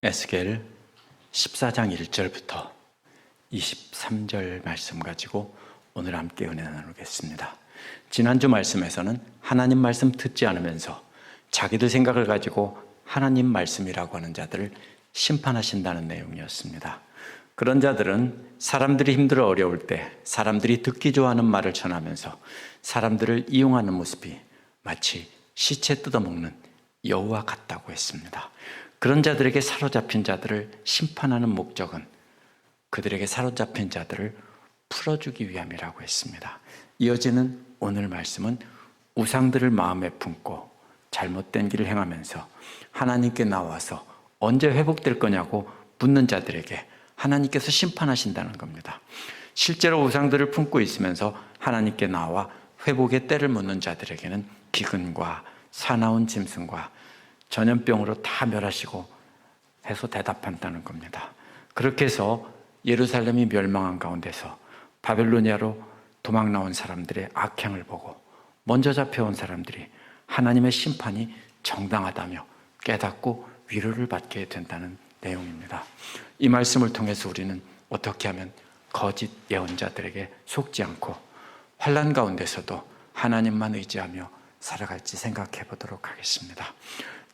에스겔 14장 1절부터 23절 말씀 가지고 오늘 함께 은혜 나누겠습니다. 지난주 말씀에서는 하나님 말씀 듣지 않으면서 자기들 생각을 가지고 하나님 말씀이라고 하는 자들을 심판하신다는 내용이었습니다. 그런 자들은 사람들이 힘들어 어려울 때 사람들이 듣기 좋아하는 말을 전하면서 사람들을 이용하는 모습이 마치 시체 뜯어먹는 여우와 같다고 했습니다. 그런 자들에게 사로잡힌 자들을 심판하는 목적은 그들에게 사로잡힌 자들을 풀어주기 위함이라고 했습니다. 이어지는 오늘 말씀은 우상들을 마음에 품고 잘못된 길을 행하면서 하나님께 나와서 언제 회복될 거냐고 묻는 자들에게 하나님께서 심판하신다는 겁니다. 실제로 우상들을 품고 있으면서 하나님께 나와 회복의 때를 묻는 자들에게는 기근과 사나운 짐승과 전염병으로 다 멸하시고 해서 대답한다는 겁니다. 그렇게 해서 예루살렘이 멸망한 가운데서 바벨로니아로 도망 나온 사람들의 악행을 보고 먼저 잡혀온 사람들이 하나님의 심판이 정당하다며 깨닫고 위로를 받게 된다는 내용입니다. 이 말씀을 통해서 우리는 어떻게 하면 거짓 예언자들에게 속지 않고 환난 가운데서도 하나님만 의지하며 살아갈지 생각해 보도록 하겠습니다.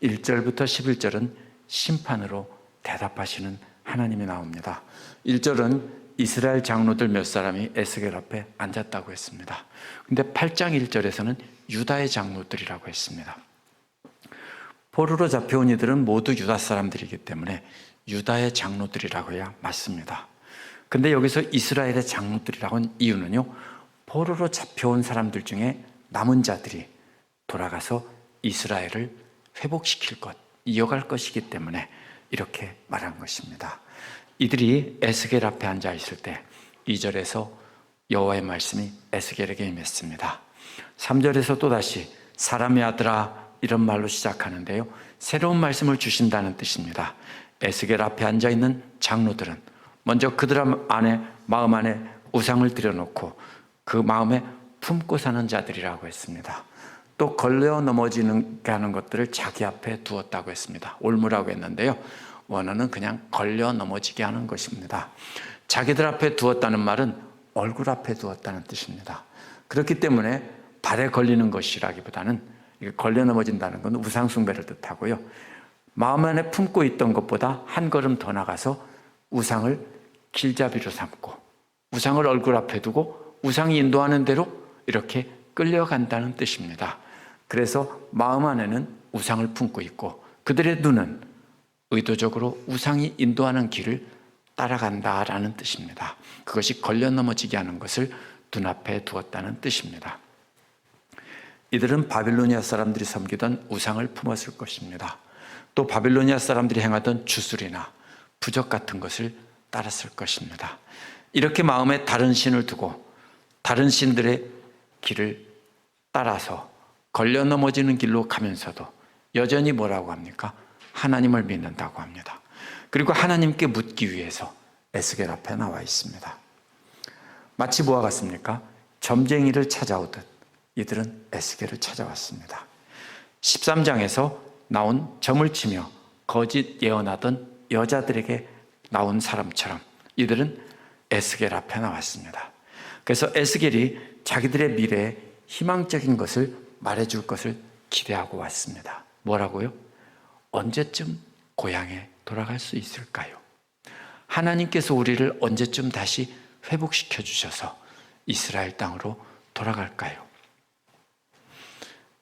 1절부터 11절은 심판으로 대답하시는 하나님이 나옵니다. 1절은 이스라엘 장로들 몇 사람이 에스겔 앞에 앉았다고 했습니다. 근데 8장 1절에서는 유다의 장로들이라고 했습니다. 포로로 잡혀온 이들은 모두 유다 사람들이기 때문에 유다의 장로들이라고 해야 맞습니다. 근데 여기서 이스라엘의 장로들이라고 한 이유는요, 포로로 잡혀온 사람들 중에 남은 자들이 돌아가서 이스라엘을 회복시킬 것, 이어갈 것이기 때문에 이렇게 말한 것입니다. 이들이 에스겔 앞에 앉아 있을 때 2절에서 여호와의 말씀이 에스겔에게 임했습니다. 3절에서 또다시 사람의 아들아 이런 말로 시작하는데요, 새로운 말씀을 주신다는 뜻입니다. 에스겔 앞에 앉아 있는 장로들은 먼저 그들 마음 안에 우상을 들여놓고 그 마음에 품고 사는 자들이라고 했습니다. 또 걸려 넘어지는 하는 것들을 자기 앞에 두었다고 했습니다. 올무라고 했는데요, 원어는 그냥 걸려 넘어지게 하는 것입니다. 자기들 앞에 두었다는 말은 얼굴 앞에 두었다는 뜻입니다. 그렇기 때문에 발에 걸리는 것이라기보다는 걸려 넘어진다는 건 우상 숭배를 뜻하고요, 마음 안에 품고 있던 것보다 한 걸음 더 나가서 우상을 길잡이로 삼고 우상을 얼굴 앞에 두고 우상이 인도하는 대로 이렇게 끌려간다는 뜻입니다. 그래서 마음 안에는 우상을 품고 있고 그들의 눈은 의도적으로 우상이 인도하는 길을 따라간다라는 뜻입니다. 그것이 걸려 넘어지게 하는 것을 눈앞에 두었다는 뜻입니다. 이들은 바빌로니아 사람들이 섬기던 우상을 품었을 것입니다. 또 바빌로니아 사람들이 행하던 주술이나 부적 같은 것을 따랐을 것입니다. 이렇게 마음에 다른 신을 두고 다른 신들의 길을 따라서 걸려 넘어지는 길로 가면서도 여전히 뭐라고 합니까? 하나님을 믿는다고 합니다. 그리고 하나님께 묻기 위해서 에스겔 앞에 나와 있습니다. 마치 뭐와 같습니까? 점쟁이를 찾아오듯 이들은 에스겔을 찾아왔습니다. 13장에서 나온 점을 치며 거짓 예언하던 여자들에게 나온 사람처럼 이들은 에스겔 앞에 나왔습니다. 그래서 에스겔이 자기들의 미래에 희망적인 것을 말해줄 것을 기대하고 왔습니다. 뭐라고요? 언제쯤 고향에 돌아갈 수 있을까요? 하나님께서 우리를 언제쯤 다시 회복시켜 주셔서 이스라엘 땅으로 돌아갈까요?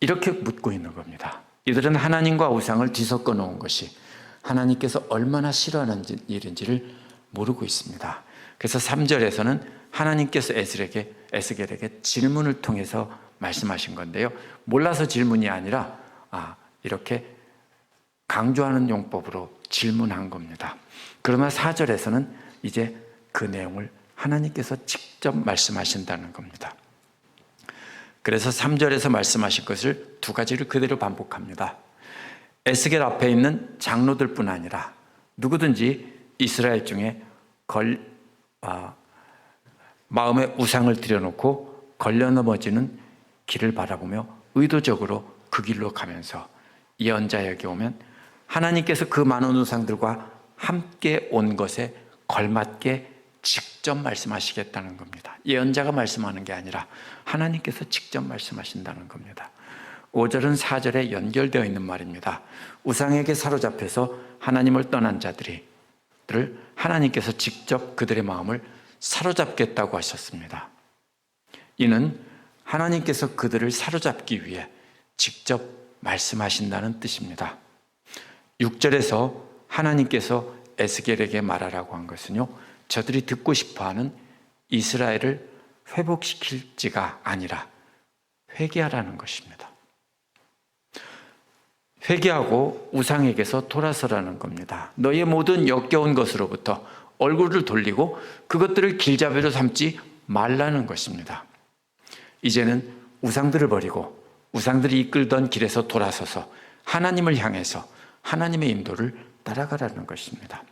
이렇게 묻고 있는 겁니다. 이들은 하나님과 우상을 뒤섞어 놓은 것이 하나님께서 얼마나 싫어하는 일인지를 모르고 있습니다. 그래서 3절에서는 하나님께서 에스겔에게 질문을 통해서 말씀하신 건데요, 몰라서 질문이 아니라 이렇게 강조하는 용법으로 질문한 겁니다. 그러나 4절에서는 이제 그 내용을 하나님께서 직접 말씀하신다는 겁니다. 그래서 3절에서 말씀하신 것을 두 가지를 그대로 반복합니다. 에스겔 앞에 있는 장로들뿐 아니라 누구든지 이스라엘 중에 마음에 우상을 들여놓고 걸려 넘어지는 길을 바라보며 의도적으로 그 길로 가면서 예언자에게 오면 하나님께서 그 많은 우상들과 함께 온 것에 걸맞게 직접 말씀하시겠다는 겁니다. 예언자가 말씀하는 게 아니라 하나님께서 직접 말씀하신다는 겁니다. 5절은 4절에 연결되어 있는 말입니다. 우상에게 사로잡혀서 하나님을 떠난 자들을 하나님께서 직접 그들의 마음을 사로잡겠다고 하셨습니다. 이는 하나님께서 그들을 사로잡기 위해 직접 말씀하신다는 뜻입니다. 6절에서 하나님께서 에스겔에게 말하라고 한 것은요, 저들이 듣고 싶어하는 이스라엘을 회복시킬지가 아니라 회개하라는 것입니다. 회개하고 우상에게서 돌아서라는 겁니다. 너의 모든 역겨운 것으로부터 얼굴을 돌리고 그것들을 길잡이로 삼지 말라는 것입니다. 이제는 우상들을 버리고 우상들이 이끌던 길에서 돌아서서 하나님을 향해서 하나님의 인도를 따라가라는 것입니다.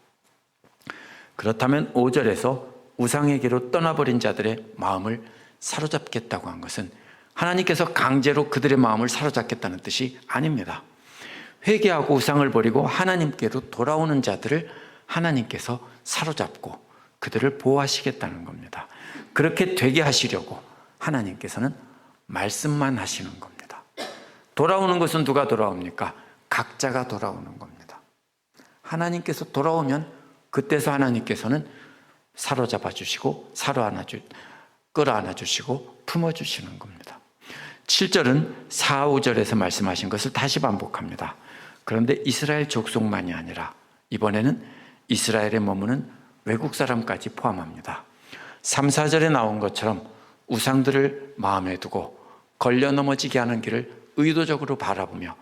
그렇다면 5절에서 우상에게로 떠나버린 자들의 마음을 사로잡겠다고 한 것은 하나님께서 강제로 그들의 마음을 사로잡겠다는 뜻이 아닙니다. 회개하고 우상을 버리고 하나님께로 돌아오는 자들을 하나님께서 사로잡고 그들을 보호하시겠다는 겁니다. 그렇게 되게 하시려고 하나님께서는 말씀만 하시는 겁니다. 돌아오는 것은 누가 돌아옵니까? 각자가 돌아오는 겁니다. 하나님께서 돌아오면 그때서 하나님께서는 사로잡아 주시고 끌어안아 주시고 품어 주시는 겁니다. 7절은 4, 5절에서 말씀하신 것을 다시 반복합니다. 그런데 이스라엘 족속만이 아니라 이번에는 이스라엘에 머무는 외국 사람까지 포함합니다. 3, 4절에 나온 것처럼 우상들을 마음에 두고 걸려 넘어지게 하는 길을 의도적으로 바라보며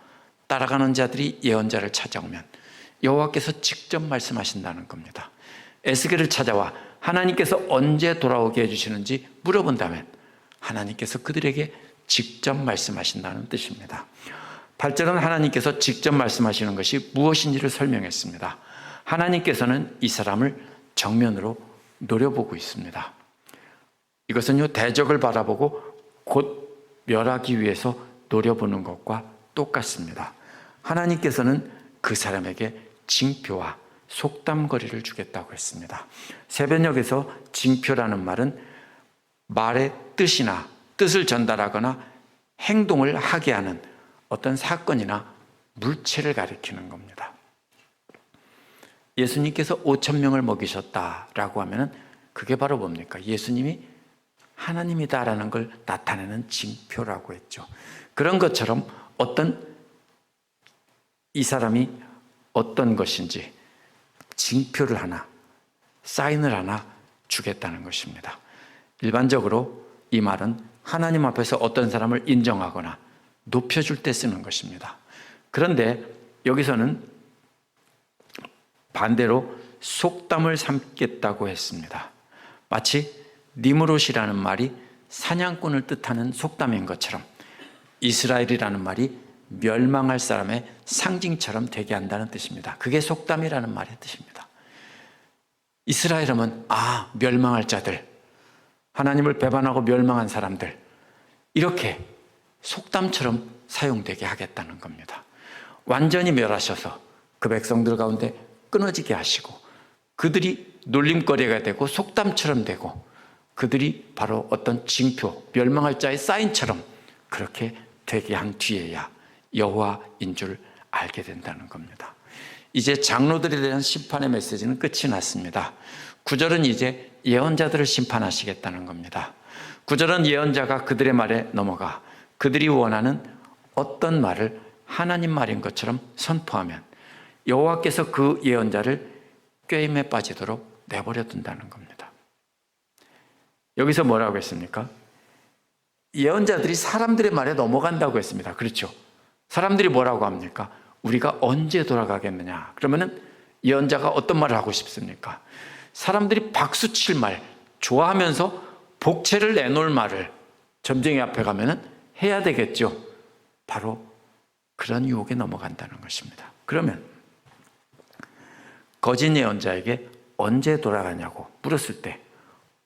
따라가는 자들이 예언자를 찾아오면 여호와께서 직접 말씀하신다는 겁니다. 에스겔을 찾아와 하나님께서 언제 돌아오게 해주시는지 물어본다면 하나님께서 그들에게 직접 말씀하신다는 뜻입니다. 8절은 하나님께서 직접 말씀하시는 것이 무엇인지를 설명했습니다. 하나님께서는 이 사람을 정면으로 노려보고 있습니다. 이것은요, 대적을 바라보고 곧 멸하기 위해서 노려보는 것과 똑같습니다. 하나님께서는 그 사람에게 징표와 속담거리를 주겠다고 했습니다. 세변역에서 징표라는 말은 말의 뜻이나 뜻을 전달하거나 행동을 하게 하는 어떤 사건이나 물체를 가리키는 겁니다. 예수님께서 5,000명을 먹이셨다라고 하면 그게 바로 뭡니까? 예수님이 하나님이다라는 걸 나타내는 징표라고 했죠. 그런 것처럼 이 사람이 어떤 것인지 징표를 하나, 사인을 하나 주겠다는 것입니다. 일반적으로 이 말은 하나님 앞에서 어떤 사람을 인정하거나 높여줄 때 쓰는 것입니다. 그런데 여기서는 반대로 속담을 삼겠다고 했습니다. 마치 니므롯이라는 말이 사냥꾼을 뜻하는 속담인 것처럼 이스라엘이라는 말이 멸망할 사람의 상징처럼 되게 한다는 뜻입니다. 그게 속담이라는 말의 뜻입니다. 이스라엘 하면 멸망할 자들, 하나님을 배반하고 멸망한 사람들, 이렇게 속담처럼 사용되게 하겠다는 겁니다. 완전히 멸하셔서 그 백성들 가운데 끊어지게 하시고 그들이 놀림거리가 되고 속담처럼 되고 그들이 바로 어떤 징표, 멸망할 자의 사인처럼 그렇게 되게 한 뒤에야 여호와인 줄 알게 된다는 겁니다. 이제 장로들에 대한 심판의 메시지는 끝이 났습니다. 9절은 이제 예언자들을 심판하시겠다는 겁니다. 9절은 예언자가 그들의 말에 넘어가 그들이 원하는 어떤 말을 하나님 말인 것처럼 선포하면 여호와께서 그 예언자를 꾀임에 빠지도록 내버려 둔다는 겁니다. 여기서 뭐라고 했습니까? 예언자들이 사람들의 말에 넘어간다고 했습니다. 그렇죠? 사람들이 뭐라고 합니까? 우리가 언제 돌아가겠느냐? 그러면은 예언자가 어떤 말을 하고 싶습니까? 사람들이 박수칠 말, 좋아하면서 복채를 내놓을 말을 점쟁이 앞에 가면은 해야 되겠죠. 바로 그런 유혹에 넘어간다는 것입니다. 그러면 거짓 예언자에게 언제 돌아가냐고 물었을 때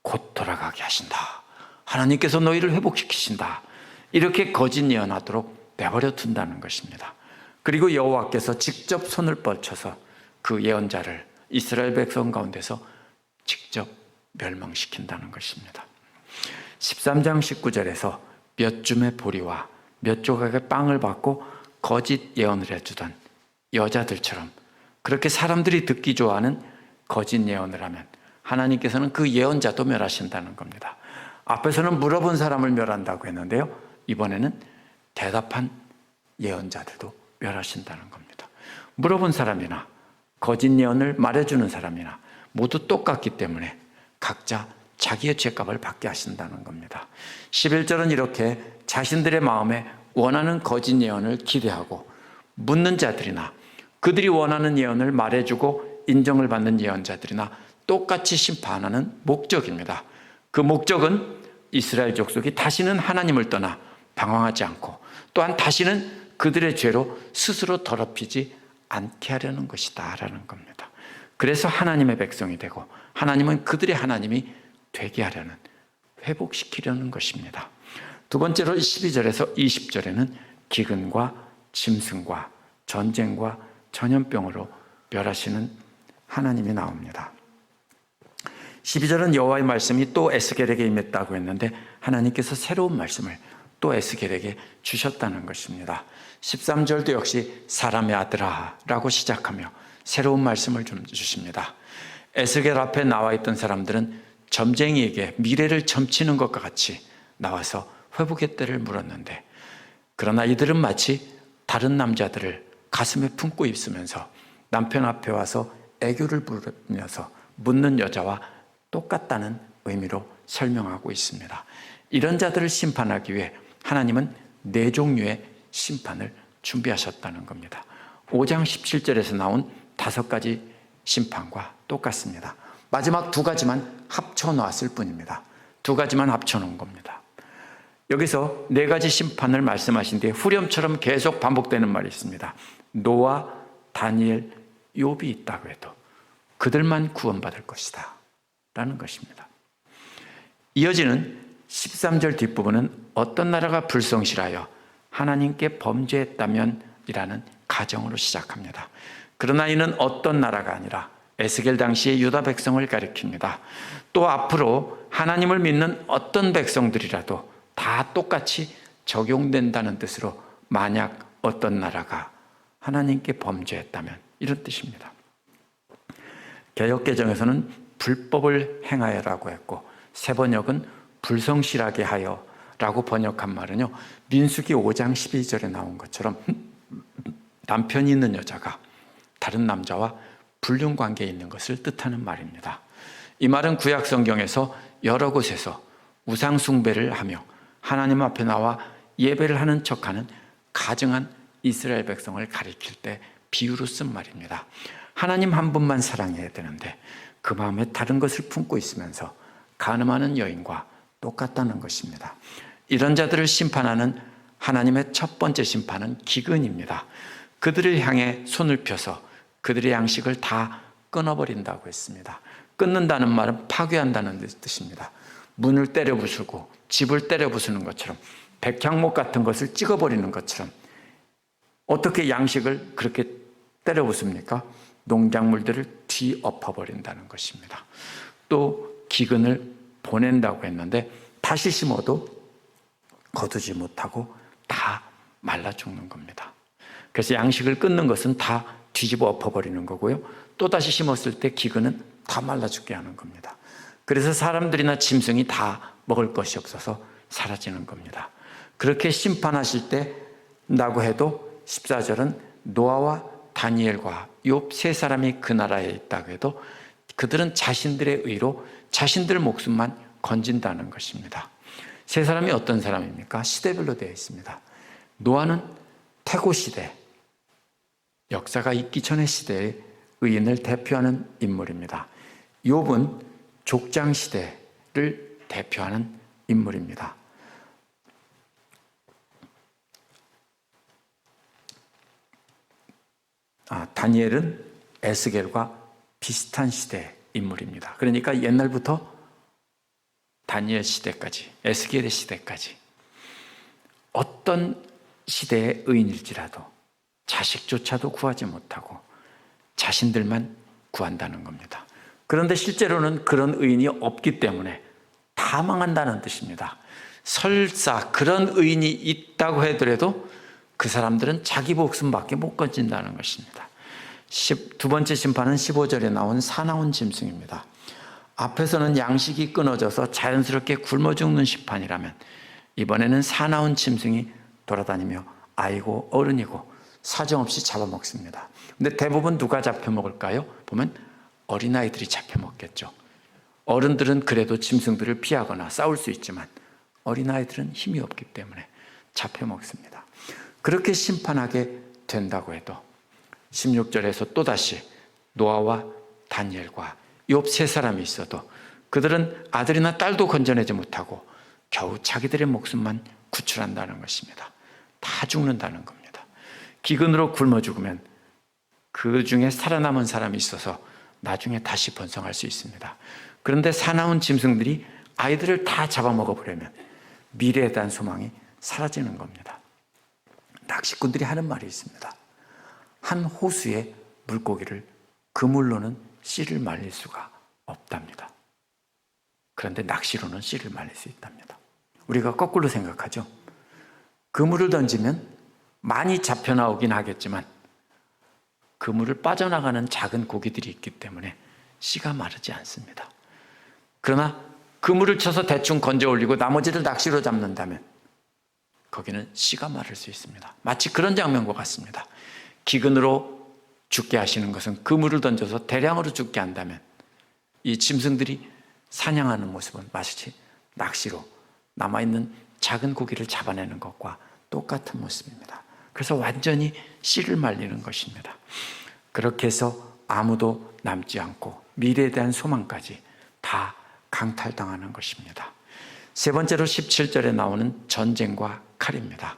곧 돌아가게 하신다. 하나님께서 너희를 회복시키신다. 이렇게 거짓 예언하도록 내버려 둔다는 것입니다. 그리고 여호와께서 직접 손을 뻗쳐서 그 예언자를 이스라엘 백성 가운데서 직접 멸망시킨다는 것입니다. 13장 19절에서 몇 줌의 보리와 몇 조각의 빵을 받고 거짓 예언을 해주던 여자들처럼 그렇게 사람들이 듣기 좋아하는 거짓 예언을 하면 하나님께서는 그 예언자도 멸하신다는 겁니다. 앞에서는 물어본 사람을 멸한다고 했는데요, 이번에는 대답한 예언자들도 멸하신다는 겁니다. 물어본 사람이나 거짓 예언을 말해주는 사람이나 모두 똑같기 때문에 각자 자기의 죄값을 받게 하신다는 겁니다. 11절은 이렇게 자신들의 마음에 원하는 거짓 예언을 기대하고 묻는 자들이나 그들이 원하는 예언을 말해주고 인정을 받는 예언자들이나 똑같이 심판하는 목적입니다. 그 목적은 이스라엘 족속이 다시는 하나님을 떠나 방황하지 않고 또한 다시는 그들의 죄로 스스로 더럽히지 않게 하려는 것이다 라는 겁니다. 그래서 하나님의 백성이 되고 하나님은 그들의 하나님이 되게 하려는, 회복시키려는 것입니다. 두 번째로 12절에서 20절에는 기근과 짐승과 전쟁과 전염병으로 멸하시는 하나님이 나옵니다. 12절은 여호와의 말씀이 또 에스겔에게 임했다고 했는데 하나님께서 새로운 말씀을 또 에스겔에게 주셨다는 것입니다. 13절도 역시 사람의 아들아 라고 시작하며 새로운 말씀을 좀 주십니다. 에스겔 앞에 나와 있던 사람들은 점쟁이에게 미래를 점치는 것과 같이 나와서 회복의 때를 물었는데, 그러나 이들은 마치 다른 남자들을 가슴에 품고 있으면서 남편 앞에 와서 애교를 부르면서 묻는 여자와 똑같다는 의미로 설명하고 있습니다. 이런 자들을 심판하기 위해 하나님은 네 종류의 심판을 준비하셨다는 겁니다. 5장 17절에서 나온 5가지 심판과 똑같습니다. 마지막 2가지만 합쳐놓았을 뿐입니다. 2가지만 합쳐놓은 겁니다. 여기서 4가지 심판을 말씀하신 뒤에 후렴처럼 계속 반복되는 말이 있습니다. 노아, 다니엘, 욥이 있다고 해도 그들만 구원받을 것이다 라는 것입니다. 이어지는 13절 뒷부분은 어떤 나라가 불성실하여 하나님께 범죄했다면 이라는 가정으로 시작합니다. 그러나 이는 어떤 나라가 아니라 에스겔 당시의 유다 백성을 가리킵니다. 또 앞으로 하나님을 믿는 어떤 백성들이라도 다 똑같이 적용된다는 뜻으로 만약 어떤 나라가 하나님께 범죄했다면 이런 뜻입니다. 개역개정에서는 불법을 행하여라고 했고 세번역은 불성실하게 하여 라고 번역한 말은요, 민수기 5장 12절에 나온 것처럼 남편이 있는 여자가 다른 남자와 불륜 관계에 있는 것을 뜻하는 말입니다. 이 말은 구약 성경에서 여러 곳에서 우상 숭배를 하며 하나님 앞에 나와 예배를 하는 척하는 가증한 이스라엘 백성을 가리킬 때 비유로 쓴 말입니다. 하나님 한 분만 사랑해야 되는데 그 마음에 다른 것을 품고 있으면서 간음하는 여인과 똑같다는 것입니다. 이런 자들을 심판하는 하나님의 첫 번째 심판은 기근입니다. 그들을 향해 손을 펴서 그들의 양식을 다 끊어버린다고 했습니다. 끊는다는 말은 파괴한다는 뜻입니다. 문을 때려 부수고 집을 때려 부수는 것처럼, 백향목 같은 것을 찍어버리는 것처럼. 어떻게 양식을 그렇게 때려 부숩니까? 농작물들을 뒤엎어버린다는 것입니다. 또 기근을 보낸다고 했는데 다시 심어도 거두지 못하고 다 말라 죽는 겁니다. 그래서 양식을 끊는 것은 다 뒤집어 엎어버리는 거고요, 또 다시 심었을 때 기근은 다 말라 죽게 하는 겁니다. 그래서 사람들이나 짐승이 다 먹을 것이 없어서 사라지는 겁니다. 그렇게 심판하실 때라고 해도 14절은 노아와 다니엘과 욥 3사람이 그 나라에 있다고 해도 그들은 자신들의 의로 자신들 목숨만 건진다는 것입니다. 3사람이 어떤 사람입니까? 시대별로 되어 있습니다. 노아는 태고 시대, 역사가 있기 전의 시대의 의인을 대표하는 인물입니다. 욥은 족장 시대를 대표하는 인물입니다. 다니엘은 에스겔과 비슷한 시대 인물입니다. 그러니까 옛날부터 다니엘 시대까지, 에스겔의 시대까지 어떤 시대의 의인일지라도 자식조차도 구하지 못하고 자신들만 구한다는 겁니다. 그런데 실제로는 그런 의인이 없기 때문에 다 망한다는 뜻입니다. 설사 그런 의인이 있다고 하더라도 그 사람들은 자기 목숨밖에 못 건진다는 것입니다. 두 번째 심판은 15절에 나온 사나운 짐승입니다. 앞에서는 양식이 끊어져서 자연스럽게 굶어 죽는 심판이라면 이번에는 사나운 짐승이 돌아다니며 아이고 어른이고 사정없이 잡아먹습니다. 근데 대부분 누가 잡혀먹을까요? 보면 어린아이들이 잡혀먹겠죠. 어른들은 그래도 짐승들을 피하거나 싸울 수 있지만 어린아이들은 힘이 없기 때문에 잡혀먹습니다. 그렇게 심판하게 된다고 해도 16절에서 또다시 노아와 다니엘과 욥 세 사람이 있어도 그들은 아들이나 딸도 건져내지 못하고 겨우 자기들의 목숨만 구출한다는 것입니다. 다 죽는다는 겁니다. 기근으로 굶어 죽으면 그 중에 살아남은 사람이 있어서 나중에 다시 번성할 수 있습니다. 그런데 사나운 짐승들이 아이들을 다 잡아먹어버리면 미래에 대한 소망이 사라지는 겁니다. 낚시꾼들이 하는 말이 있습니다. 한 호수의 물고기를 그물로는 씨를 말릴 수가 없답니다. 그런데 낚시로는 씨를 말릴 수 있답니다. 우리가 거꾸로 생각하죠. 그물을 던지면 많이 잡혀 나오긴 하겠지만 그물을 빠져나가는 작은 고기들이 있기 때문에 씨가 마르지 않습니다. 그러나 그물을 쳐서 대충 건져 올리고 나머지를 낚시로 잡는다면 거기는 씨가 마를 수 있습니다. 마치 그런 장면과 같습니다. 기근으로 죽게 하시는 것은 그물을 던져서 대량으로 죽게 한다면 이 짐승들이 사냥하는 모습은 마치 낚시로 남아있는 작은 고기를 잡아내는 것과 똑같은 모습입니다. 그래서 완전히 씨를 말리는 것입니다. 그렇게 해서 아무도 남지 않고 미래에 대한 소망까지 다 강탈당하는 것입니다. 세 번째로 17절에 나오는 전쟁과 칼입니다.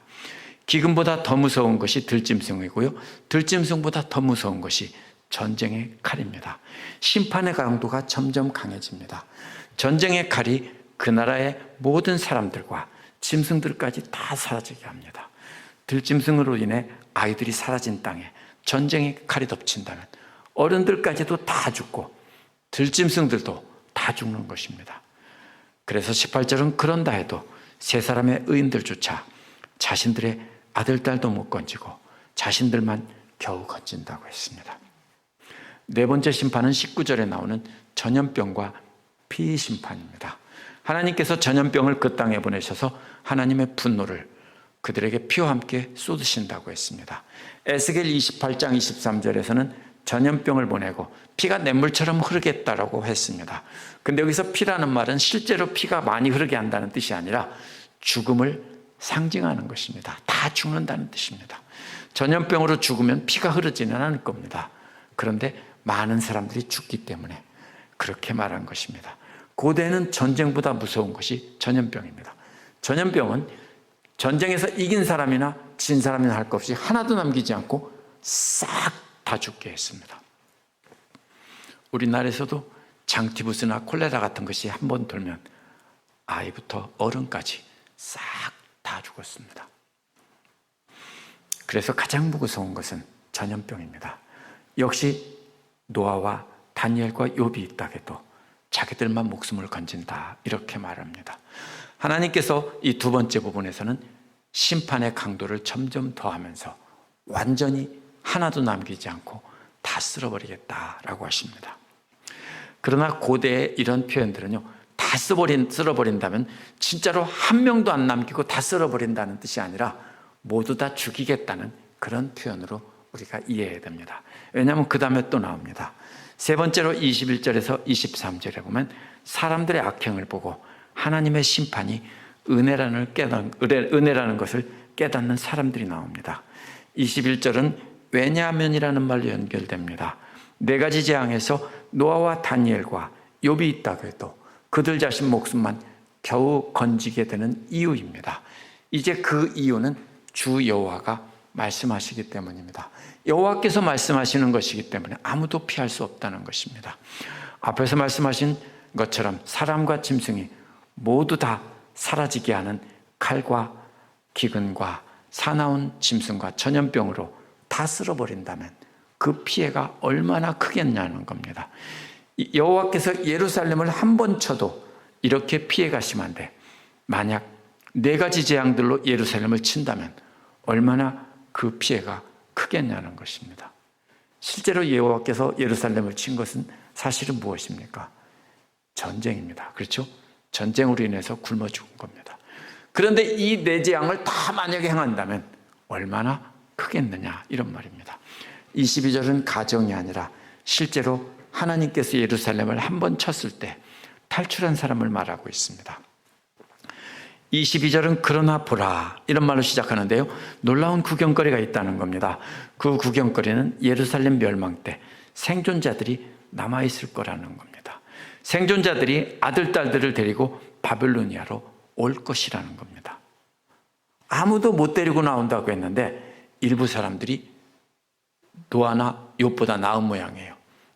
기근보다 더 무서운 것이 들짐승이고요. 들짐승보다 더 무서운 것이 전쟁의 칼입니다. 심판의 강도가 점점 강해집니다. 전쟁의 칼이 그 나라의 모든 사람들과 짐승들까지 다 사라지게 합니다. 들짐승으로 인해 아이들이 사라진 땅에 전쟁의 칼이 덮친다면 어른들까지도 다 죽고 들짐승들도 다 죽는 것입니다. 그래서 18절은 그런다 해도 세 사람의 의인들조차 자신들의 아들, 딸도 못 건지고 자신들만 겨우 건진다고 했습니다. 네 번째 심판은 19절에 나오는 전염병과 피 심판입니다. 하나님께서 전염병을 그 땅에 보내셔서 하나님의 분노를 그들에게 피와 함께 쏟으신다고 했습니다. 에스겔 28장 23절에서는 전염병을 보내고 피가 냇물처럼 흐르겠다라고 했습니다. 근데 여기서 피라는 말은 실제로 피가 많이 흐르게 한다는 뜻이 아니라 죽음을 상징하는 것입니다. 다 죽는다는 뜻입니다. 전염병으로 죽으면 피가 흐르지는 않을 겁니다. 그런데 많은 사람들이 죽기 때문에 그렇게 말한 것입니다. 고대는 전쟁보다 무서운 것이 전염병입니다. 전염병은 전쟁에서 이긴 사람이나 진 사람이나 할 것 없이 하나도 남기지 않고 싹 다 죽게 했습니다. 우리나라에서도 장티푸스나 콜레라 같은 것이 한 번 돌면 아이부터 어른까지 싹 다 죽었습니다. 그래서 가장 무서운 것은 전염병입니다. 역시 노아와 다니엘과 욥이 있다 해도 자기들만 목숨을 건진다 이렇게 말합니다. 하나님께서 이 두 번째 부분에서는 심판의 강도를 점점 더하면서 완전히 하나도 남기지 않고 다 쓸어버리겠다라고 하십니다. 그러나 고대의 이런 표현들은요, 다 쓸어버린다면 진짜로 한 명도 안 남기고 다 쓸어버린다는 뜻이 아니라 모두 다 죽이겠다는 그런 표현으로 우리가 이해해야 됩니다. 왜냐하면 그 다음에 또 나옵니다. 세 번째로 21절에서 23절에 보면 사람들의 악행을 보고 하나님의 심판이 은혜라는 것을 깨닫는 사람들이 나옵니다. 21절은 왜냐하면이라는 말로 연결됩니다. 네 가지 재앙에서 노아와 다니엘과 욥이 있다고 해도 그들 자신 목숨만 겨우 건지게 되는 이유입니다. 이제 그 이유는 주 여호와가 말씀하시기 때문입니다. 여호와께서 말씀하시는 것이기 때문에 아무도 피할 수 없다는 것입니다. 앞에서 말씀하신 것처럼 사람과 짐승이 모두 다 사라지게 하는 칼과 기근과 사나운 짐승과 전염병으로 다 쓸어버린다면 그 피해가 얼마나 크겠냐는 겁니다. 여호와께서 예루살렘을 한 번 쳐도 이렇게 피해가 심한데 만약 4가지 재앙들로 예루살렘을 친다면 얼마나 그 피해가 크겠냐는 것입니다. 실제로 여호와께서 예루살렘을 친 것은 사실은 무엇입니까? 전쟁입니다. 그렇죠? 전쟁으로 인해서 굶어 죽은 겁니다. 그런데 이 4재앙을 다 만약에 행한다면 얼마나 크겠느냐 이런 말입니다. 22절은 가정이 아니라 실제로 하나님께서 예루살렘을 한 번 쳤을 때 탈출한 사람을 말하고 있습니다. 22절은 그러나 보라 이런 말로 시작하는데요, 놀라운 구경거리가 있다는 겁니다. 그 구경거리는 예루살렘 멸망 때 생존자들이 남아있을 거라는 겁니다. 생존자들이 아들, 딸들을 데리고 바벨로니아로 올 것이라는 겁니다. 아무도 못 데리고 나온다고 했는데 일부 사람들이 노아나 욥보다 나은 모양이에요.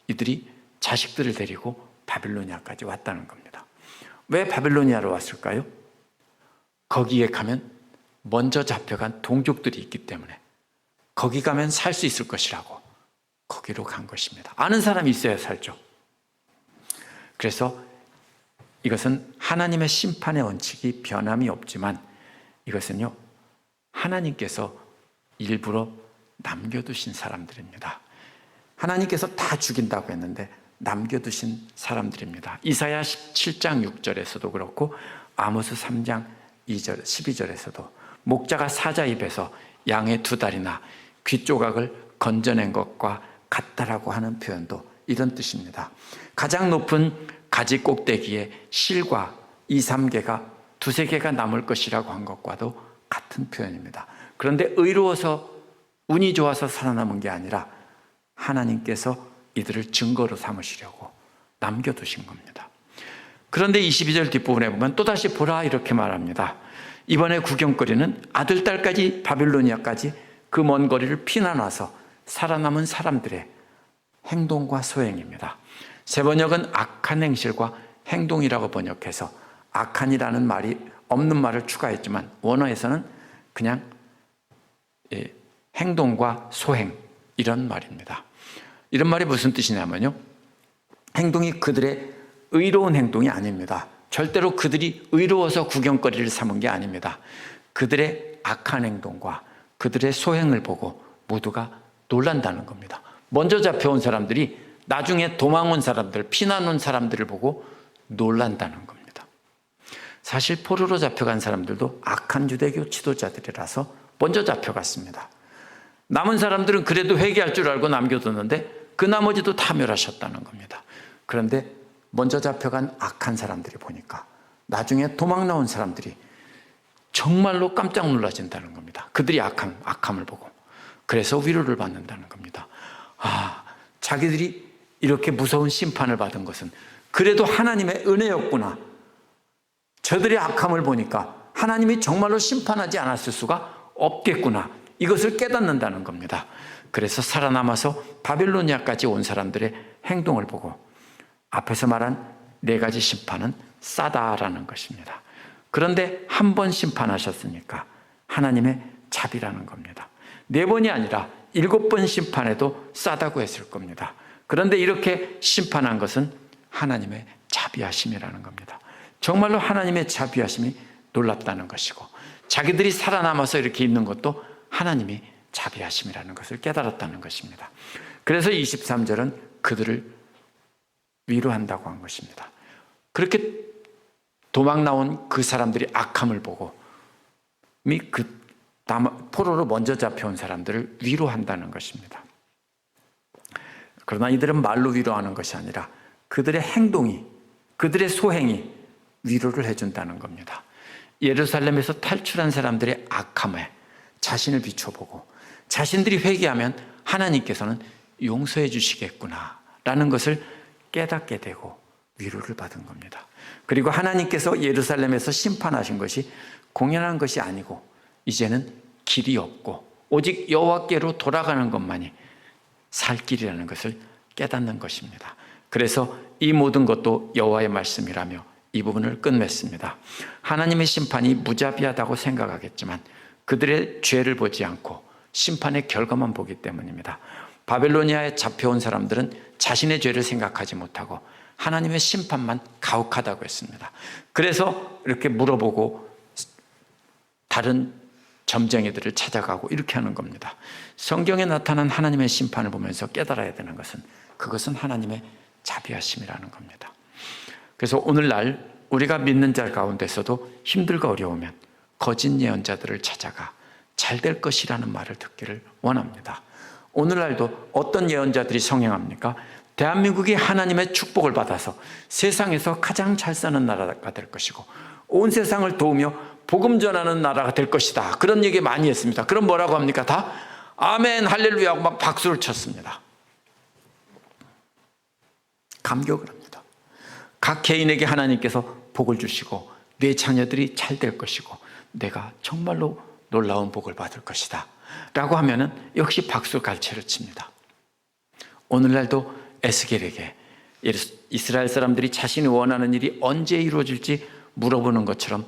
이들이 자식들을 데리고 바벨로니아까지 왔다는 겁니다. 왜 바벨로니아로 왔을까요? 거기에 가면 먼저 잡혀간 동족들이 있기 때문에 거기 가면 살 수 있을 것이라고 거기로 간 것입니다. 아는 사람이 있어야 살죠. 그래서 이것은 하나님의 심판의 원칙이 변함이 없지만 이것은요, 하나님께서 일부러 남겨두신 사람들입니다. 하나님께서 다 죽인다고 했는데 남겨두신 사람들입니다. 이사야 17장 6절에서도 그렇고 아모스 3장 2절, 12절에서도 목자가 사자 입에서 양의 2다리나 귀 조각을 건져낸 것과 같다라고 하는 표현도 이런 뜻입니다. 가장 높은 가지 꼭대기에 실과 2, 3개가 2, 3개가 남을 것이라고 한 것과도 같은 표현입니다. 그런데 의로워서 운이 좋아서 살아남은 게 아니라 하나님께서 이들을 증거로 삼으시려고 남겨두신 겁니다. 그런데 22절 뒷부분에 보면 또다시 보라 이렇게 말합니다. 이번에 구경거리는 아들, 딸까지 바빌로니아까지 그 먼 거리를 피난와서 살아남은 사람들의 행동과 소행입니다. 세번역은 악한 행실과 행동이라고 번역해서 악한이라는 말이 없는 말을 추가했지만 원어에서는 그냥 행동과 소행 이런 말입니다. 이런 말이 무슨 뜻이냐면요, 행동이 그들의 의로운 행동이 아닙니다. 절대로 그들이 의로워서 구경거리를 삼은 게 아닙니다. 그들의 악한 행동과 그들의 소행을 보고 모두가 놀란다는 겁니다. 먼저 잡혀온 사람들이 나중에 도망온 사람들, 피난 온 사람들을 보고 놀란다는 겁니다. 사실 포로로 잡혀간 사람들도 악한 유대교 지도자들이라서 먼저 잡혀갔습니다. 남은 사람들은 그래도 회개할 줄 알고 남겨뒀는데 그 나머지도 다 멸하셨다는 겁니다. 그런데 먼저 잡혀간 악한 사람들이 보니까 나중에 도망 나온 사람들이 정말로 깜짝 놀라진다는 겁니다. 그들이 악함을 보고. 그래서 위로를 받는다는 겁니다. 자기들이 이렇게 무서운 심판을 받은 것은 그래도 하나님의 은혜였구나. 저들의 악함을 보니까 하나님이 정말로 심판하지 않았을 수가 없겠구나. 이것을 깨닫는다는 겁니다. 그래서 살아남아서 바빌로니아까지 온 사람들의 행동을 보고 앞에서 말한 4가지 심판은 싸다라는 것입니다. 그런데 한 번 심판하셨으니까 하나님의 자비라는 겁니다. 4번이 아니라 7번 심판해도 싸다고 했을 겁니다. 그런데 이렇게 심판한 것은 하나님의 자비하심이라는 겁니다. 정말로 하나님의 자비하심이 놀랍다는 것이고 자기들이 살아남아서 이렇게 있는 것도 하나님이 자비하심이라는 것을 깨달았다는 것입니다. 그래서 23절은 그들을 위로한다고 한 것입니다. 그렇게 도망 나온 그 사람들이 악함을 보고 포로로 먼저 잡혀온 사람들을 위로한다는 것입니다. 그러나 이들은 말로 위로하는 것이 아니라 그들의 행동이, 그들의 소행이 위로를 해준다는 겁니다. 예루살렘에서 탈출한 사람들의 악함에 자신을 비춰보고 자신들이 회개하면 하나님께서는 용서해 주시겠구나라는 것을 깨닫게 되고 위로를 받은 겁니다. 그리고 하나님께서 예루살렘에서 심판하신 것이 공연한 것이 아니고 이제는 길이 없고 오직 여호와께로 돌아가는 것만이 살 길이라는 것을 깨닫는 것입니다. 그래서 이 모든 것도 여호와의 말씀이라며 이 부분을 끝맺습니다. 하나님의 심판이 무자비하다고 생각하겠지만 그들의 죄를 보지 않고 심판의 결과만 보기 때문입니다. 바벨로니아에 잡혀온 사람들은 자신의 죄를 생각하지 못하고 하나님의 심판만 가혹하다고 했습니다. 그래서 이렇게 물어보고 다른 점쟁이들을 찾아가고 이렇게 하는 겁니다. 성경에 나타난 하나님의 심판을 보면서 깨달아야 되는 것은 그것은 하나님의 자비하심이라는 겁니다. 그래서 오늘날 우리가 믿는 자 가운데서도 힘들고 어려우면 거짓 예언자들을 찾아가 잘 될 것이라는 말을 듣기를 원합니다. 오늘날도 어떤 예언자들이 성행합니까? 대한민국이 하나님의 축복을 받아서 세상에서 가장 잘 사는 나라가 될 것이고 온 세상을 도우며 복음 전하는 나라가 될 것이다. 그런 얘기 많이 했습니다. 그럼 뭐라고 합니까? 다 아멘 할렐루야 하고 막 박수를 쳤습니다. 감격을 합니다. 각 개인에게 하나님께서 복을 주시고 내 자녀들이 잘 될 것이고 내가 정말로 놀라운 복을 받을 것이다 라고 하면은 역시 박수 갈채를 칩니다. 오늘날도 에스겔에게 이스라엘 사람들이 자신이 원하는 일이 언제 이루어질지 물어보는 것처럼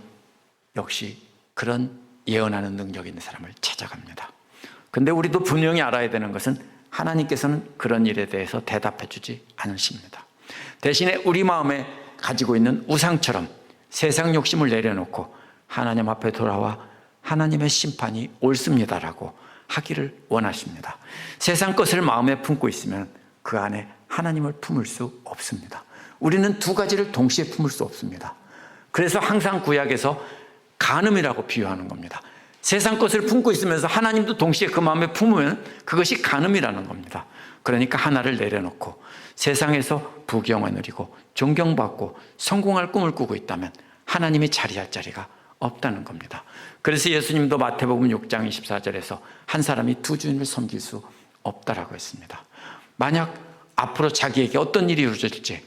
역시 그런 예언하는 능력 있는 사람을 찾아갑니다. 근데 우리도 분명히 알아야 되는 것은 하나님께서는 그런 일에 대해서 대답해 주지 않으십니다. 대신에 우리 마음에 가지고 있는 우상처럼 세상 욕심을 내려놓고 하나님 앞에 돌아와 하나님의 심판이 옳습니다라고 하기를 원하십니다. 세상 것을 마음에 품고 있으면 그 안에 하나님을 품을 수 없습니다. 우리는 두 가지를 동시에 품을 수 없습니다. 그래서 항상 구약에서 간음이라고 비유하는 겁니다. 세상 것을 품고 있으면서 하나님도 동시에 그 마음에 품으면 그것이 간음이라는 겁니다. 그러니까 하나를 내려놓고 세상에서 부귀영화 누리고 존경받고 성공할 꿈을 꾸고 있다면 하나님이 자리할 자리가 없다는 겁니다. 그래서 예수님도 마태복음 6장 24절에서 한 사람이 두 주인을 섬길 수 없다라고 했습니다. 만약 앞으로 자기에게 어떤 일이 이루어질지,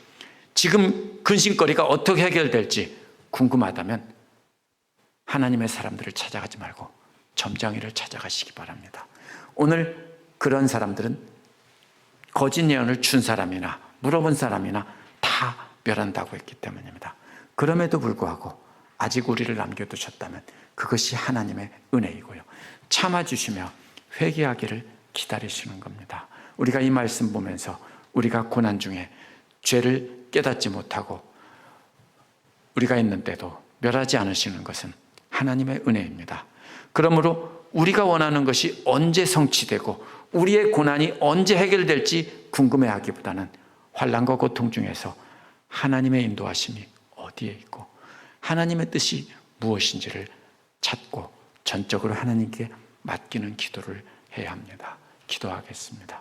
지금 근심거리가 어떻게 해결될지 궁금하다면 하나님의 사람들을 찾아가지 말고 점장이를 찾아가시기 바랍니다. 오늘 그런 사람들은 거짓 예언을 준 사람이나 물어본 사람이나 다 멸한다고 했기 때문입니다. 그럼에도 불구하고 아직 우리를 남겨두셨다면 그것이 하나님의 은혜이고요. 참아주시며 회개하기를 기다리시는 겁니다. 우리가 이 말씀 보면서 우리가 고난 중에 죄를 깨닫지 못하고 우리가 있는데도 멸하지 않으시는 것은 하나님의 은혜입니다. 그러므로 우리가 원하는 것이 언제 성취되고 우리의 고난이 언제 해결될지 궁금해하기보다는 환난과 고통 중에서 하나님의 인도하심이 어디에 있고 하나님의 뜻이 무엇인지를 찾고 전적으로 하나님께 맡기는 기도를 해야 합니다. 기도하겠습니다.